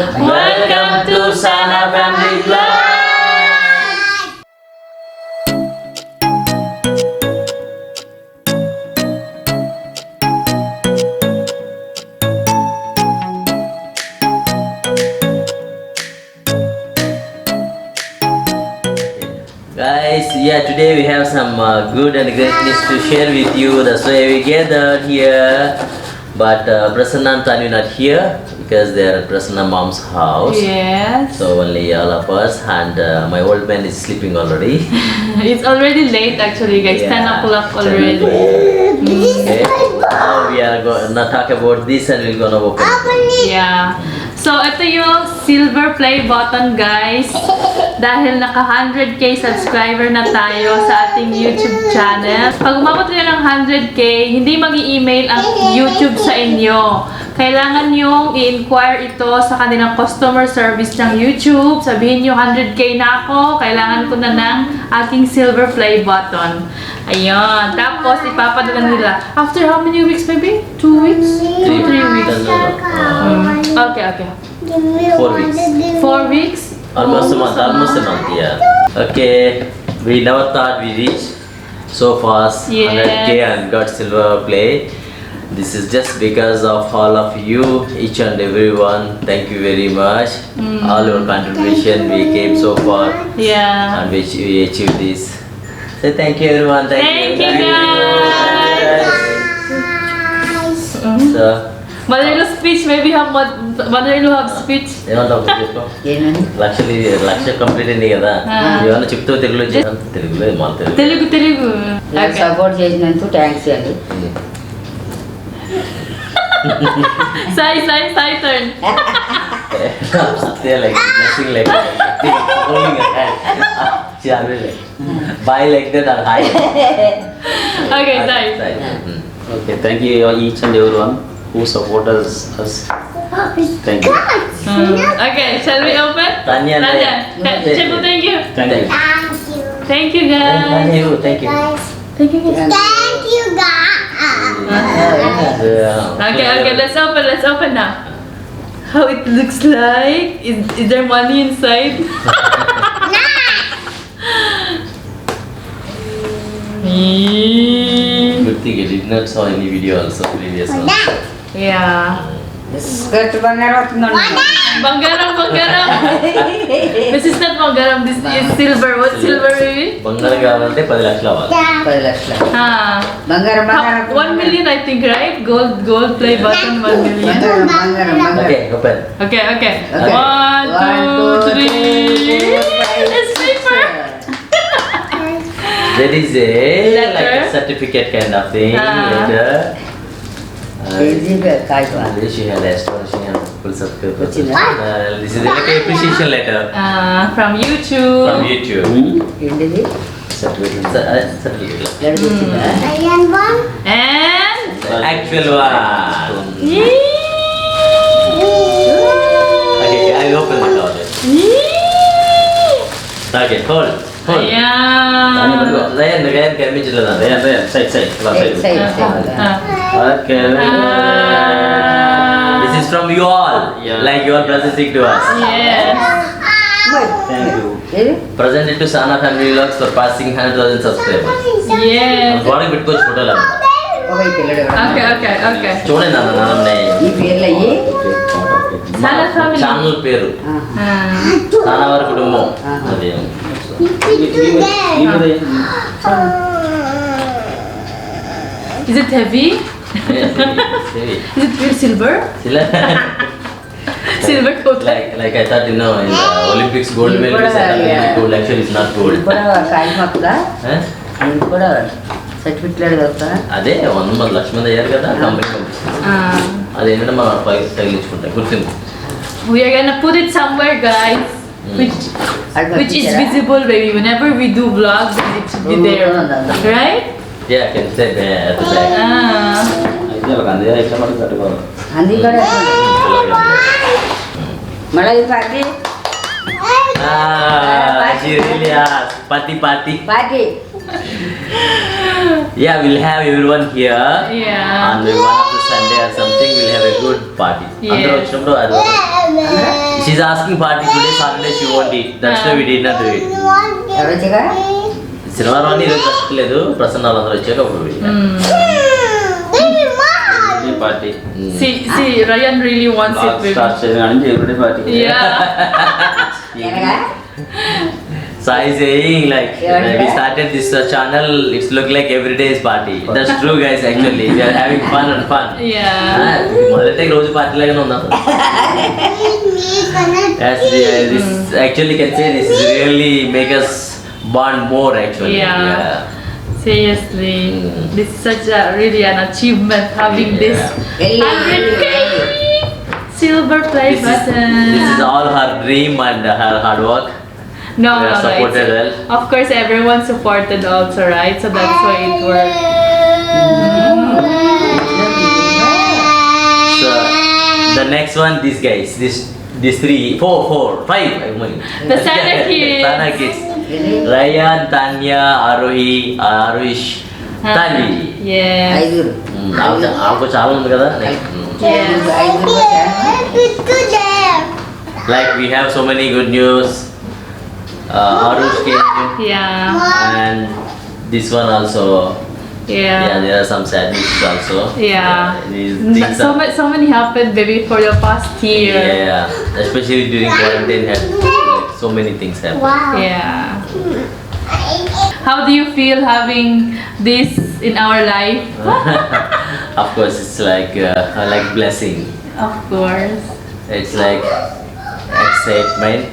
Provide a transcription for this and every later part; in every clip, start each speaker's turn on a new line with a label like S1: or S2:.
S1: Welcome to Sana Family Vlogs. Guys, today we have some good and great news to share with you. That's why we gathered here. But Prasanna and Tanu not here because they are at Prasanna mom's house.
S2: Yes.
S1: So only all of us, and my old man is sleeping already.
S2: It's already late actually, guys. 10 o'clock already.
S1: Okay. Now we are going to talk about this and we're gonna open it.
S2: Yeah. So ito yung silver play button, guys. Dahil naka 100k subscriber na tayo sa ating YouTube channel. Pag umabot nyo ng 100k, hindi mag-i-email ang YouTube sa inyo. Kailangan yung i-inquire ito sa kanilang customer service ng YouTube. Sabihin nyo 100k na ako, kailangan ko na ng aking silver play button. Ayun. Tapos ipapadala nila. After how many weeks, maybe? 2 weeks? 2, 3 weeks. Okay.
S1: 4 weeks.
S2: 4 weeks?
S1: Almost a month, yeah. Okay, we never thought we reached so fast 100k and got silver play. This is just because of all of you, each and everyone. Thank you very much. All your contribution, we came so far.
S2: Yeah.
S1: And we achieved this. So thank you everyone.
S2: Thank you guys.
S1: So,
S2: Mother-in-law speech, maybe have mother-in-law have speech.
S1: ఏమంటావు చెప్పు లక్ష complete అయింది కదా ఏమన్నా చెప్తావు తెలుగులో తెలుగులో మన
S2: Telugu
S3: support చేసినందుకు థ్యాంక్స్ అండి
S2: Sai turn.
S1: They're like blessing like holding a hand. She always like bye like that or hi.
S2: Okay, Sai.
S4: Okay, thank you each and everyone who supported us. Thank you.
S2: Okay, shall we open?
S1: Tanya.
S2: Cheku, thank you.
S4: Thank you.
S2: Thank you guys.
S1: Thank you.
S2: Thank you guys.
S5: Thank you, guys.
S2: Okay, let's open now. How it looks like? Is there money inside?
S1: Good thing I did not saw any video also previous one.
S2: Yeah.
S3: Skirt బంగారం అవుతుందండి
S2: Banggaram. This is not Banggaram, this is silver. What silver baby?
S1: బంగారం కావాలంటే 10 లక్షలు అవ్వాలి
S3: 10 లక్షలు
S2: Ah.
S3: బంగారం
S2: 1 million I think, right? Gold play button 1 million.
S3: బంగారం
S1: okay open
S2: Okay.
S3: Okay.
S2: 1, 2, 3. It's paper.
S1: there is a
S2: Letter.
S1: like a certificate kind of thing letter. She had asked for she had full subscriber. This is like a appreciation letter
S2: From YouTube.
S3: ఏంటిది
S1: certificate.
S5: Ayan ba?
S2: And
S1: Actual one. Okay, I will open the cover. Okay, hold.
S2: ayan.
S1: Ryan కనిపించలేదా
S4: Side.
S1: Okay. This is from you all.
S4: Yeah.
S1: Like you are presenting to us.
S2: Yes.
S4: Thank you.
S3: ఏది
S1: Presented to Sana Family Vlogs for passing 100,000 subscribers.
S2: Yes.
S1: గోడకి పెట్టుకోవచ్చు ఫోటోలు
S3: ఒక ఈ పిల్లడు
S2: Okay.
S1: చూడండి నాన్న
S3: ఈ పేర్లు అయ్యి
S2: Sana family.
S1: ఛానల్ పేరు సానా వారి కుటుంబం అది
S2: Is it heavy? Is it pure silver? Silver coat.
S1: like I thought in the Olympics gold medal is gold, actually it's not gold.
S3: కూడా కాయమప్పుడా ఇది కూడా సర్టిఫికెట్ దొరుకుతా
S1: అదే 100 లక్ష మంది అయ్యారు కదా కంపెనీ అదేంటంటే మా పైకి తగిలించుకుంటాం గుర్తింపు.
S2: We are gonna put it somewhere, guys, which is visible, baby. Whenever we do vlogs, it should be there, right?
S1: Yeah, I can say at the back.
S4: అయితే ఒక అందే ఇట్లా పడి కట్టుకోవాలి
S3: అంది కూడా మళ్ళీ ఈ party
S1: She really asked. Party.
S3: Party
S1: Yeah, we'll have everyone here.
S2: Yeah.
S1: On one of the Sunday or something, we'll have a good party.
S2: Yeah.
S1: అందరూ వచ్చినప్పుడు అది She's asking party today, Saturday she won't eat. That's why we did not do it.
S3: ఎవరు వచ్చాక
S1: శనివారం అని ఈరోజు పెట్టలేదు, ప్రసన్న వాళ్ళందరూ వచ్చాక అప్పుడు
S4: party
S2: See, Ryan really wants it with
S4: start చేయగానే ఎవ్రీడే పార్టీ
S2: Yeah.
S3: ఎలాగా
S1: Sai saying like when we started this channel, it's look like every day is party. That's true, guys. Actually, we are having fun and fun.
S2: Yeah.
S1: మొదలైతే రోజు party లాగానే ఉందా? Yes, this actually can say this really make us bond more actually.
S2: Yeah. Seriously, this is such a really an achievement having this 100K silver play button.
S1: This is all her dream and her hard work.
S2: No,
S1: We are
S2: no,
S1: supported
S2: no.
S1: well.
S2: Of course, everyone supported also, right? So that's why it worked.
S1: So the next one, these guys, these 3, 4, 5.
S2: The Sana kids.
S1: Sana kids. Ryan, Tanya, Aruish, Tanvi.
S2: Yes.
S3: ఐదుగురు
S1: ఆకు చాలా ఉంది కదా.
S2: Yes.
S3: ఐదుగురు
S1: Like we have so many good news. Arush came
S2: Yeah.
S1: and this one also. Yeah,
S2: Yeah.
S1: there are some sad news also.
S2: Yeah.
S1: These things
S2: So
S1: are-
S2: so many happened, baby, for the past year.
S1: Yeah, especially during quarantine, like, so many things happen.
S5: Wow.
S2: Yeah. How do you feel having this in our life?
S1: Of course, it's like blessing.
S2: Of course.
S1: It's like excitement.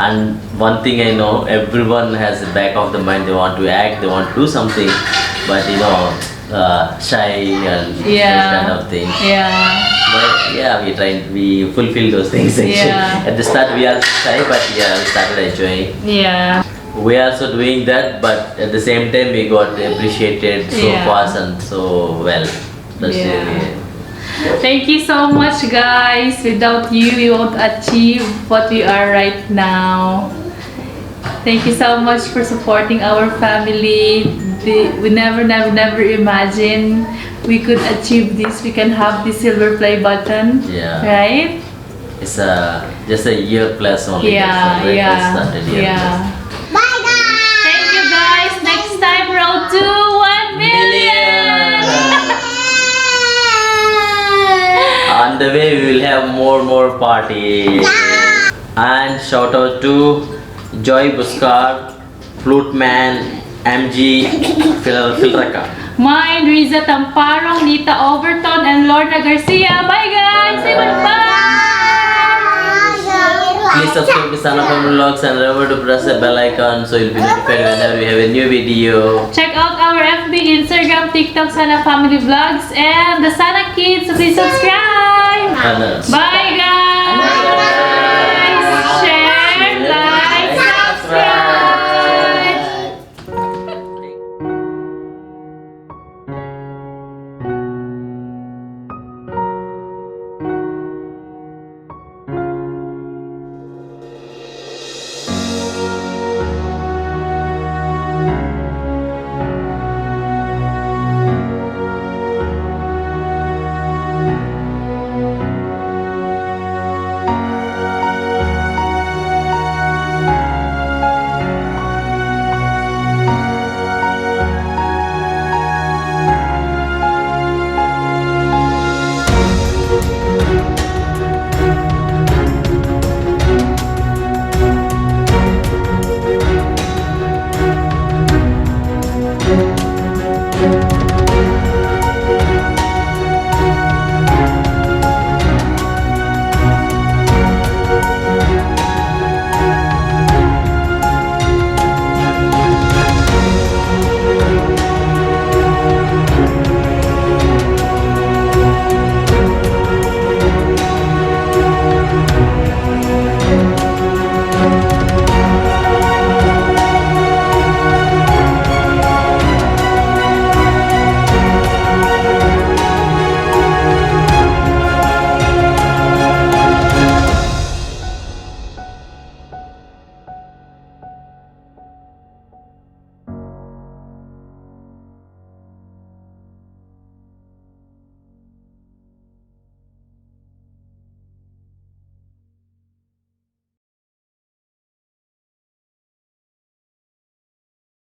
S1: And one thing I know, everyone has the back of the mind. They want to act, they want to do something, but shy and
S2: Yeah.
S1: those kind of things.
S2: Yeah.
S1: But yeah, we fulfill those things actually.
S2: Yeah.
S1: At the start we are shy, but yeah, we started enjoying.
S2: Yeah.
S1: We are also doing that, but at the same time we got appreciated so
S2: Yeah.
S1: fast and so well. That's
S2: Yeah.
S1: really
S2: Thank you so much, guys. Without you, we won't achieve what we are right now. Thank you so much for supporting our family. We never imagined we could achieve this. We can have this silver play button.
S1: Yeah.
S2: Right?
S1: It's just a year plus only.
S2: Yeah,
S1: That's right?
S2: yeah,
S1: It started year
S2: yeah.
S1: plus.
S5: Bye, guys.
S2: Thank you, guys. Next time, road to 1 million.
S1: On the way we will have more parties. And shout out to Joy Buskar, Flute Man, MG, Filraka.
S2: Mine, Riza Tamparong, Nita Overton, and Lorna Garcia. Bye, guys. Say bye.
S1: Please subscribe to Sana Family Vlogs and remember to press the bell icon so you'll be notified whenever we have a new video.
S2: Check out our FB, Instagram, TikTok, Sana Family Vlogs, and the Sana Kids. So please subscribe.
S1: Others.
S2: Bye, guys.